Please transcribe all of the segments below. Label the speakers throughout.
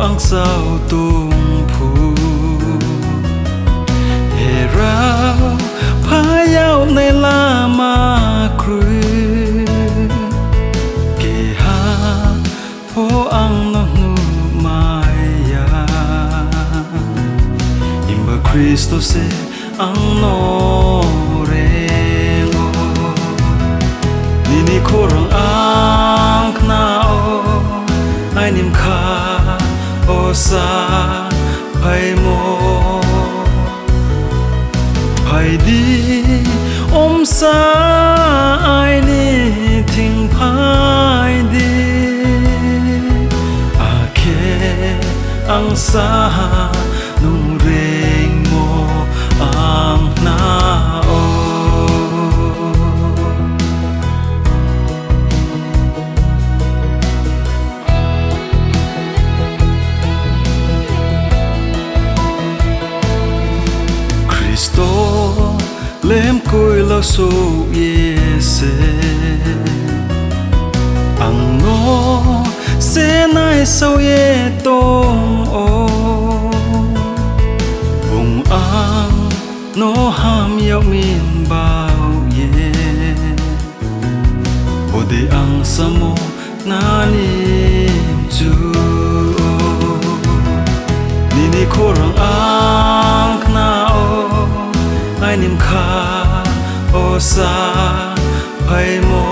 Speaker 1: ang sao tung phu he rao phá yao nay la ma kru ke ha po ang no nu mai ya imba Cristo se ang no rengo nini korang ang knao ai nim kha o sa pai mo pai di om sa ai ni thing pai di a ke ang sa nung reng mo ang nao Cristo lem cùi lao su yese ang no se nai sau ye tong o bung ang no ham yau min bao ye bode ang samo nani chu nini korang ang knao ai nim kha o sa pai mo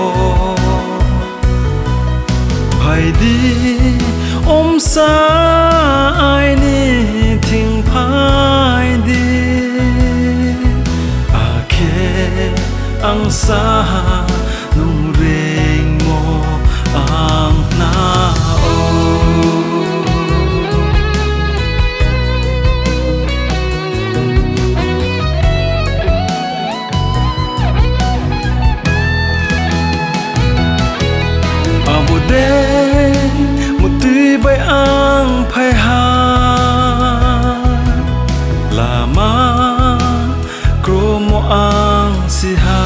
Speaker 1: pai di om sa ai ni thing pai di a ke ang sa nung reng mo ang nao một tuy bay ang phai ha là ma kromo ang si ha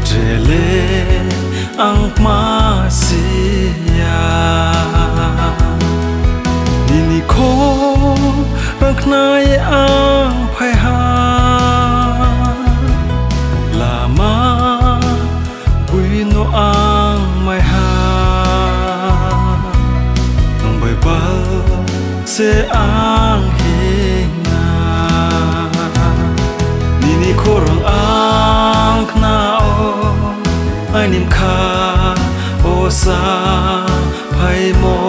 Speaker 1: trele ang ma si ya nini ko rang knai ang phai ha là ma no ang mai ha nong bai bal se ang hinga nini korang ang knao ai nim kha o sa pai mo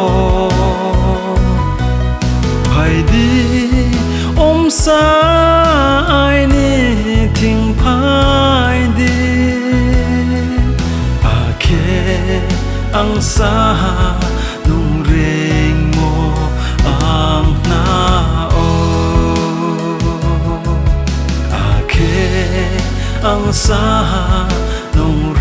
Speaker 1: pai di om sa ai ni thing pai di ang sa nung reng mo ang nao ake ang sa nung